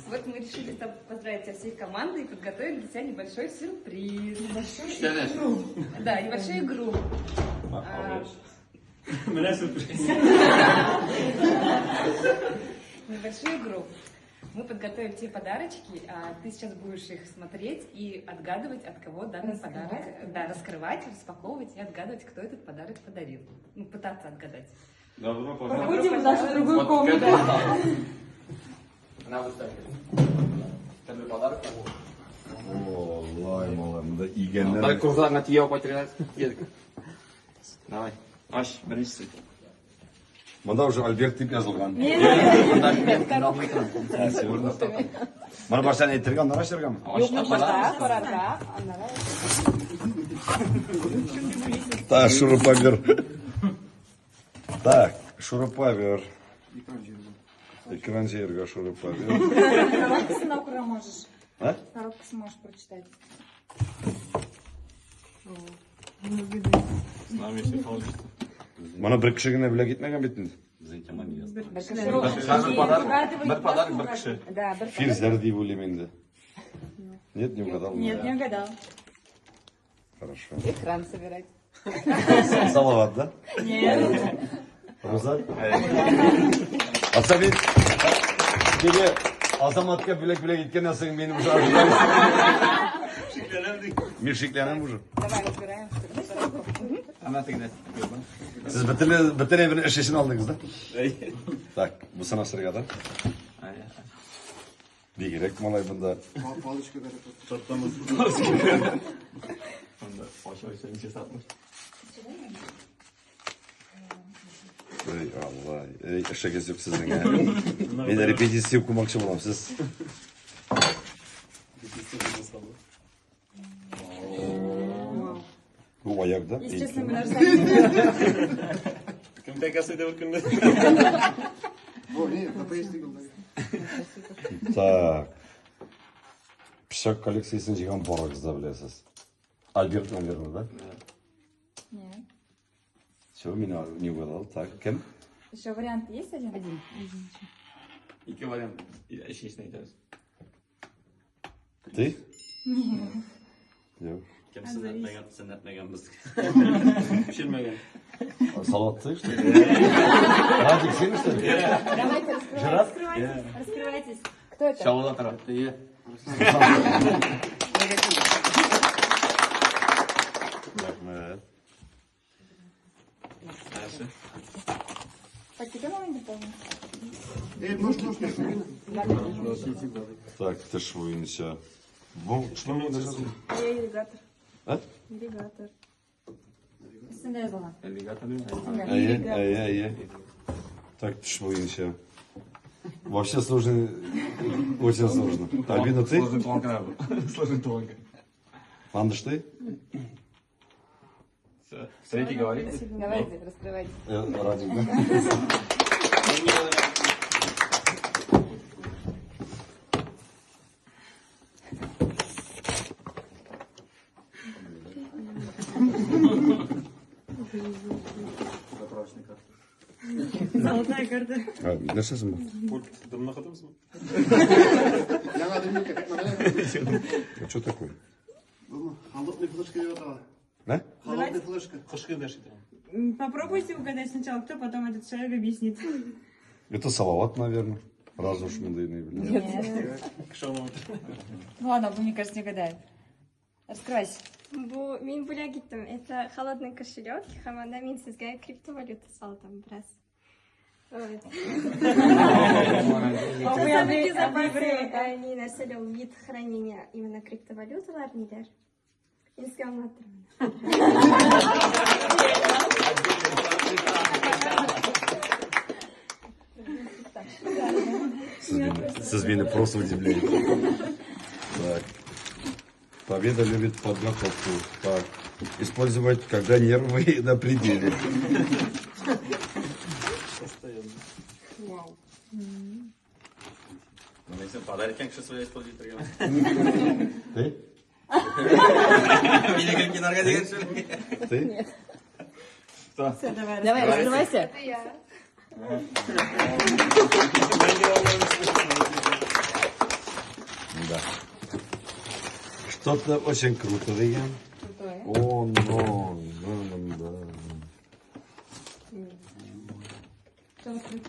Вот мы решили поздравить тебя всей командой и подготовили для тебя небольшой сюрприз. Да, небольшую игру. Небольшую игру. Мы подготовили тебе подарочки, а ты сейчас будешь их смотреть и отгадывать, от кого данный подарок. Да, раскрывать, распаковывать и отгадывать, кто этот подарок подарил. Ну, пытаться отгадать. Добро Проходим в нашу другую комнату. На выставке. Тебе подарок. Ой, малым, да игенler. Дай курсlarına тиye потерять. Давай. Аш, берись. Мында уже Альберт деп жазылған. Мына барша не айтырған, нара шырған. Так, шуруповер. Так, шуруповер. Экран жерга шуруповер. Коробкасын оқыра можешь. А? Коробкасын можешь прочитать. С нами все получится. Мана бір кішігіне біле кетмеген бетін. Бір подарок, бір кіші. Да, Фирзер деп ойлаймын енді. Нет, не угадал. Нет, не угадал. Хорошо. Экран собирать. Салават, да? Нет. Рузат? Асабин, тебе азаматқа білек-білек еткен асың мені уже ажырайсың. Мен шекленем уже. Давай, разбираем. Ана тегне. Siz bütün evin eşeğini aldınız da. Tak, bu sana sıraya da. Bir gerek malay bunda. Ey Allah, ey eşek yok sizin ya. Ben de repetisiyon okumakçı olam siz. Bu ayakta. Естественно, мы даже Кім текасы деп өткенде? Так. Пішак коллекциясын жиған борғызда білесіз. Альберт, наверное, да? Нет. Все, меня не угадал. Так, кем? Еще вариант есть один? Один. İki variant. Eşeğine gideriz. Ты? Yok. Kim sünnetmegen biz. Pişirmegen. Салатты, что ли? Радик, сильно, что ли? Давайте раскрывайтесь. Раскрывайтесь. Кто это? Şavula tarafta iyi. Rahmet. Tersi. Так, тебе мама не помню. Так, ты ж воинся. Что мне сказал? Я ирригатор. А? Ирригатор. Üstünde yazılan. Alligator değil mi? Ай-яй-яй. Так, ты ж воинся. Вообще сложно, очень сложно. Альбина, ты? Сложный тонко надо. Сложный тонко. Андыш, ты? Все. Третий говорит. Давайте, раскрывайте. Радик, да? Золотая карта. Нәрсесің бұл? Пульт дымына қатымыз ба? А что такое? Холодная флешка ее дала. Да? Холодная флешка. Қышқы дәшті. Попробуйте угадать сначала, кто, потом этот человек объяснит. Это салават, наверное. Раз уж мы не были. Нет. Кіші Ну ладно, мне кажется, не угадает. Раскрывайся. Бұл мен бөле кеттім. Это холодный кошелек. Хаманда мен сізге криптовалюта салдым біраз. Вот. Самый безопасный не нәрселер вид хранения именно криптовалюталар нелер. Мен сізге алматтым. Сейчас меня просто удивляет. Так. Победа любит подготовку. Так. Использовать, когда нервы на пределе. Вау. Подарки, как сейчас свои используют. Ты? Ты? Все, давай, раскрывайся. Это я. Да. Что-то очень крутое. Крутое. О, но, да. Что открыть?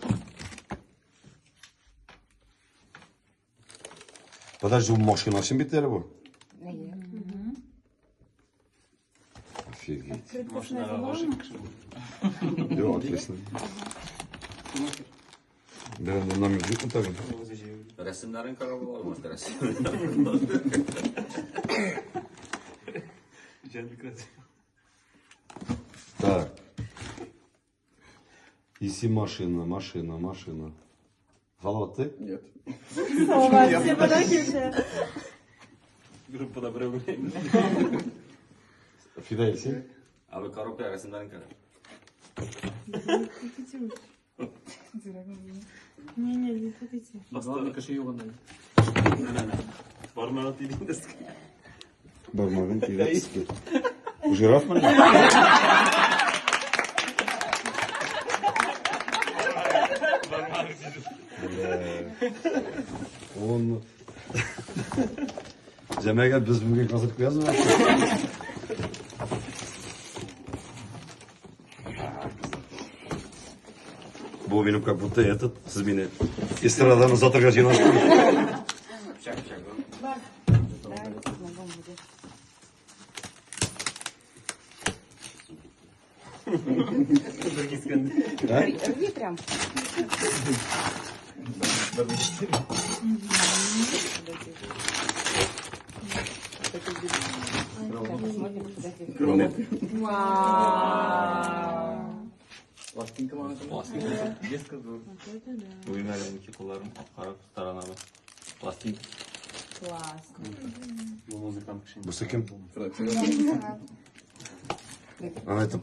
Подожди, у машины всем битері bu? Офигеть. Открыть можно? Да, отлично. Да, номер длинный так. Resimlerin kararı olmaz resim. Так. Иси машина. Халат ты? Нет. Слова, все подарки уже. Групpa da böyle. Фида иси? Abi karopya resimlerin kararı. Не хотите. Главный кошелек он. Барманат dediğin de sıkı. Бармаган тирецкий. Жираф мı? Он... Jamaica biz bugün kazık koyarız mı? Bu benim как будто этот, siz beni estradan uzatırgacaksınız. Bıçak. Рви прям. Вау. Plastinka mı anlatın? Plastinka. Без козу. Bugün elimdeki kullarım karap taranalı. Plastinka. Классно. Bu muzikant kışın. Bu kim? А, это...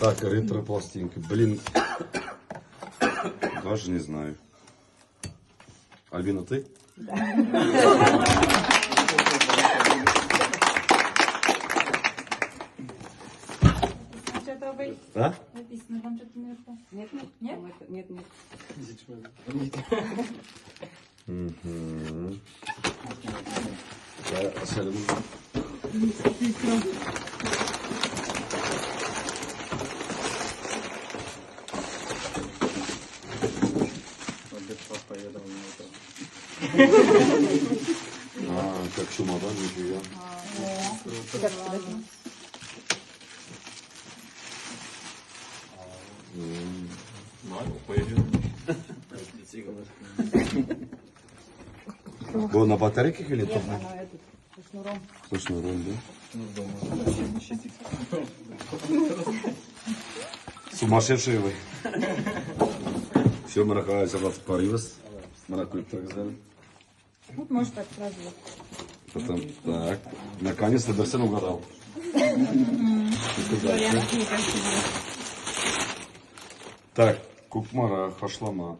так, ретро-пластинка. Блин. Даже не знаю. Альбина, ты? Что-то вы А? написано, там что-то наверху. Нет? Нет. Угу. Я сяду. А, как чемодан, нифига. Был на батарейках или Нет, топ? оно этот, со шнуром. Со шнуром, да? Сумасшедшие вы. Все, Марахай, собрался Паривас. Маракуй, так сказали. Вот может так сразу. Потом, так. Наконец-то Дарсен угадал. Так, Кукмара, Хашлама.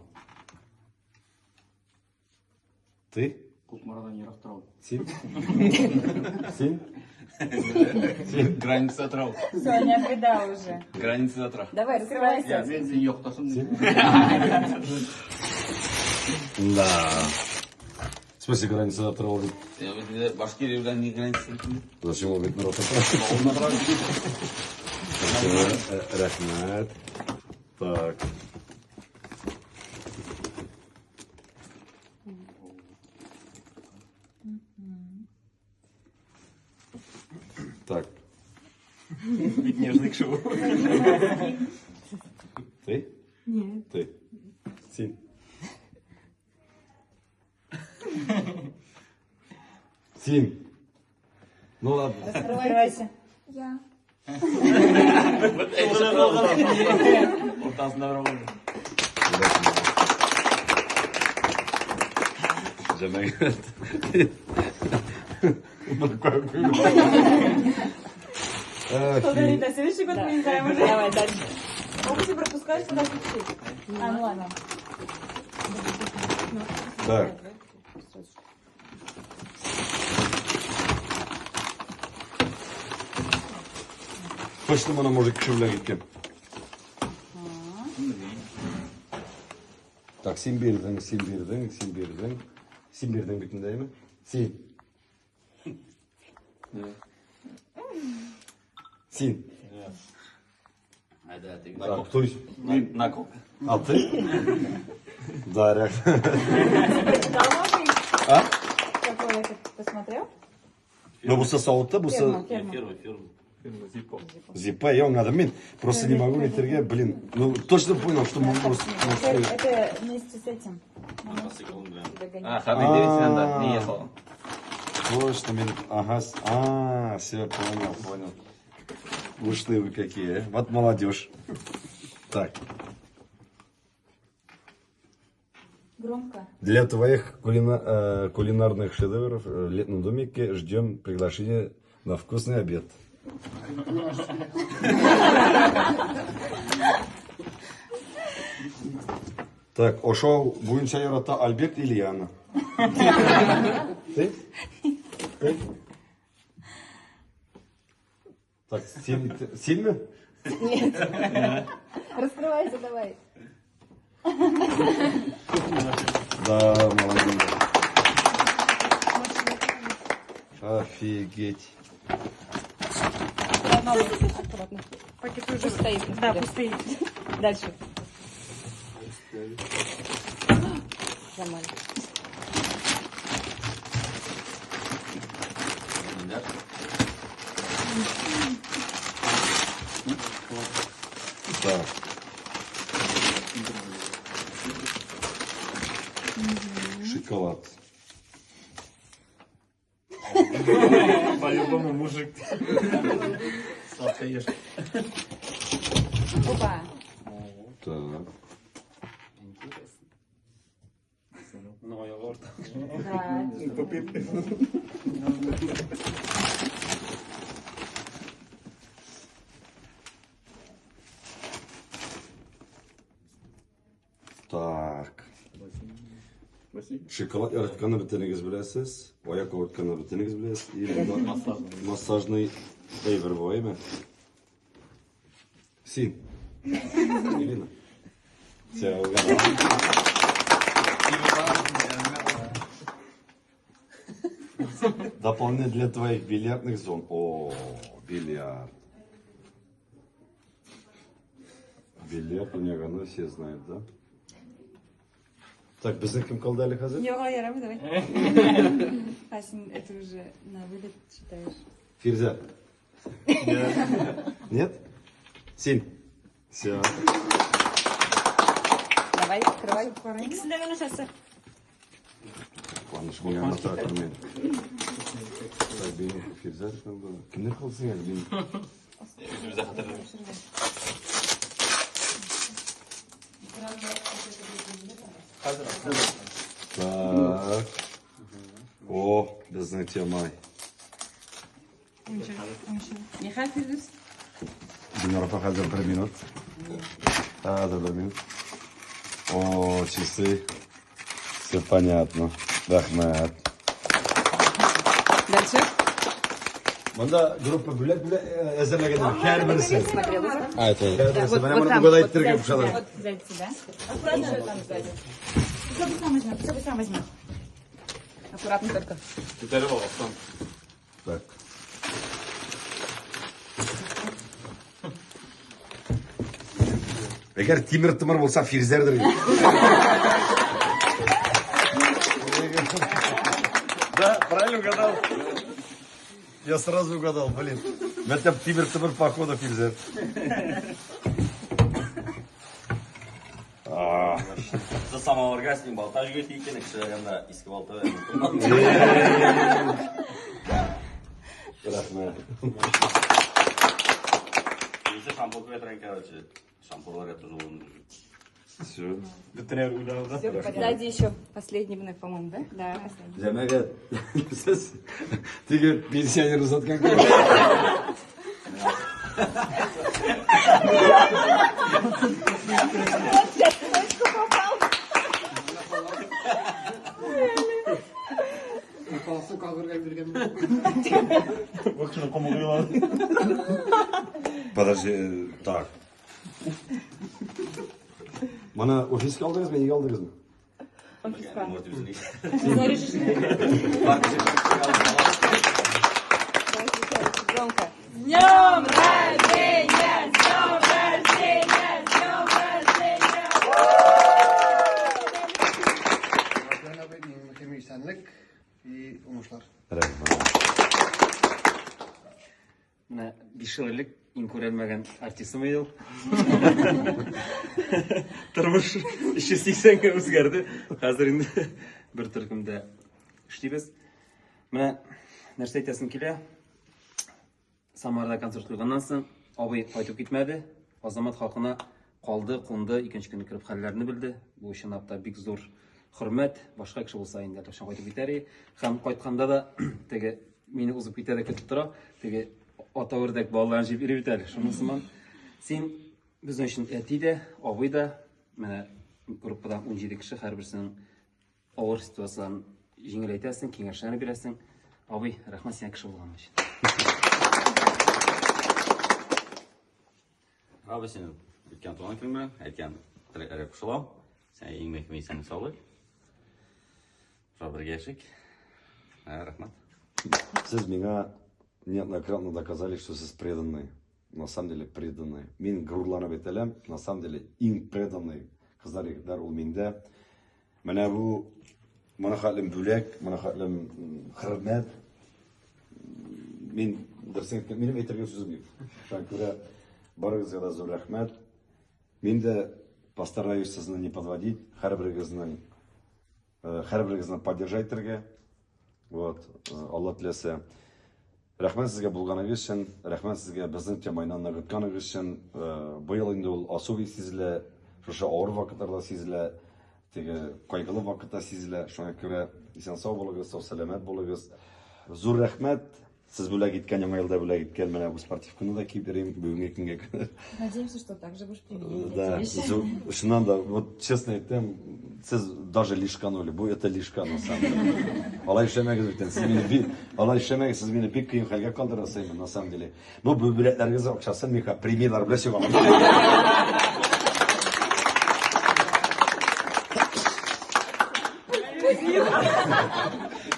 Ты? Kukmaradan yarak taraf. Син? Син? Граница трав. Все, не отгадал уже. Granitsa traf. Давай, раскрывайся. Benzin yok tasın. Да. В смысле граница отравлена? Ya bir de başka yerden niye granitsa? Зачем он говорит народ отравлен? Onunla traf. Рахмат. Так. Так. Нежный шоу. Ты? Нет. Ты. Син. Син. Ну ладно. Раскрывайся. Я. Ortasında var oldu. Demek. Смотри, следующий год мы не знаем уже. Давай, дальше. Опыты пропускаешь, сюда включить. А, ну ладно. Так. Точно bana может kışımla gittim. Tak, Simbir'den bütün değil mi? Sin. Sin. Hadi. Так, кто из? На кол. А ты? Да, реально. А? Какой этот посмотрел? Ну, bu сауытта, bu Ферма. Фирма Зиппо. Зипа, я надо, мен просто не могу интерге, блин. Ну, точно понял, что мы просто... Это вместе с этим. Хады деревсен да, не ехал. Точно, мен... Ага, все, понял. Ушли вы какие, вот молодежь. Так. Громко. Для твоих кулинарных шедевров в летном домике ждем приглашение на вкусный обед. Так, ошол буйнча ярата Альберт или Яна? Ты? Так, сильно? Раскрывайся, давай. Да, молодец. Офигеть. Аккуратно. Пакет уже стоит. Да, пусть стоит. Дальше. Нормально. Так. Шоколад. По-любому мужик. Сладко ешь. Опа. Так. Новая лорда. Да. Так. Şokolad yaratkanı bitenigiz bilesiz. Oyak yaratkanı bitenigiz bilesiz. Массажный фейвер во имя. Син. Ирина. Все, угадал. Дополнение для твоих бильярдных зон. О, бильярд. Бильярд у него, все знают, да? Так, біздің кім қалды әлі қазір? Йоға, ярамы, давай. А сен это уже на вылет считаешь. Фирза. Нет? Син. Все. Давай, открывай. İkisinde ben aşağısı. Қуаныш мен аннотатормен. Так, бейін Фирза. Кімдер қалсың әлі бейін? Өзімізді қатырдым. Так. О, біздің темай. Михаил Фирдус. Динара қазір 1 минут. Қазір 1 минут. О, часы. Все понятно. Рахмет. Дальше. Бunda группа бүлек әзірлегендер. Her birisi. Смотрела. А, это. Her birisi. Вот Ben hemen там, угадаю вот тірге сзади пушалар. тебя, вот сзади тебя. Аккуратно. Еще там сзади. Все бы сам возьмем. Аккуратно только. Теперь волосан. Так. Егер Тимир Тимир болса Фирзердер. Да, правильно угадал. Я сразу угадал, блин. Это Тимир Тимир походу Фирзер. За самоварга с ним болтаж говорит, и кенек шаганда иски болтаж. Рахмет. Если шампур ветрен, короче, шампур тоже он. Все. Бітірер уйлауда. Все, сзади еще последний вновь, по-моему, да? Да, последний. Демеге, siz tege pensioner uzatgan Қаласы қалғырға берген. Бақшына қомық уйлауды. Подожди, так. Mana ofisga oldingizmi, nega oldingizmi? Офиска. Можете взять. Зарежешь? Громко. С днем рождения! С днем рождения! С днем рождения! Yana bir muhim insanlık ve umuşlar. Мына 5 yıllık ең көрелмеген артистім ел. Тұрмыш 380-ге өзгерді. Қазір енді бір түркімді іштейбіз. Мына нәрсе айтасым келе. Самарда концерт қойғаннан соң абай қайтып кетмеді. Азамат халқына қалды, қонды, екінші күні кіріп хәлләрне білді. Бұл үшін апта бик зор хөрмәт, башка кеше булса инде ташын кайтып китәр. Һәм кайтканда да теге мине узып китә көтеп тора. Теге атавырдак балаларын җыеп йөреп бит әле. Шунысыман син безнең өчен әти дә, абый да, менә группада 17 кеше һәрберсенең авыр ситуациясын җиңеләйтәсең, киңәшләр бирәсең. Абый, рәхмәт сиңа кеше булган өчен. Abi senin ülken tuğan kimler? Erken tilekleri kuşulam. Sen yemek mi sen sağlık? Rabır geçik. Rahmat. Siz меня неоднократно доказали, что siz преданный. На самом деле преданный. Мен гурланып әйтәләм, на самом деле иң преданный кызлар егетләр ул миндә. Менә бу моны хәтлем бүләк, моны хәтлем хөрмәт. Мин дөресен минем әйтергә сүзем юк. Шуңа күрә барыгызга да зур рәхмәт. Мин дә постараюсь сезне не подводить, һәрберегезне поддержать итәргә. Вот, Алла теләсә. Рәхмәт сезгә булганыгыз өчен, рәхмәт сезгә безнең теманы ныгытканыгыз өчен. Быел инде ул асуби сизелә, шушы авыр вакытларда сизелә, теге кайгылы вакытта сизелә. Шуңа күрә исән сау булыгыз, сау сәламәт булыгыз. Зур рәхмәт. Siz бүләк иткән, яңа елда бүләк иткән, менә бу спортивканы да киеп йөрим бүгенге көнгә кадәр. Надеемся, что так же будешь применять. Да, шуннан да, вот честно әйтәм, siz даже лишканули, бу это лишка на самом деле. Алай эшләмәгез бит, сез мине бик кыен хәлгә калдырасыз на самом деле. Бу бүләкләргез акчасын мика премиялар белән сөйгән.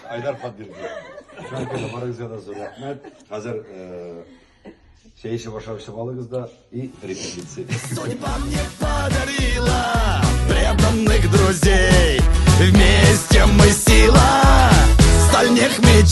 Айдар подбирdi. Шуңа барыгызга да зур рәхмәт. Хәзер чәй эчеп ашап алыгыз да и репетиция. Судьба мне подарила преданных друзей. Вместе мы сила стальных мечей.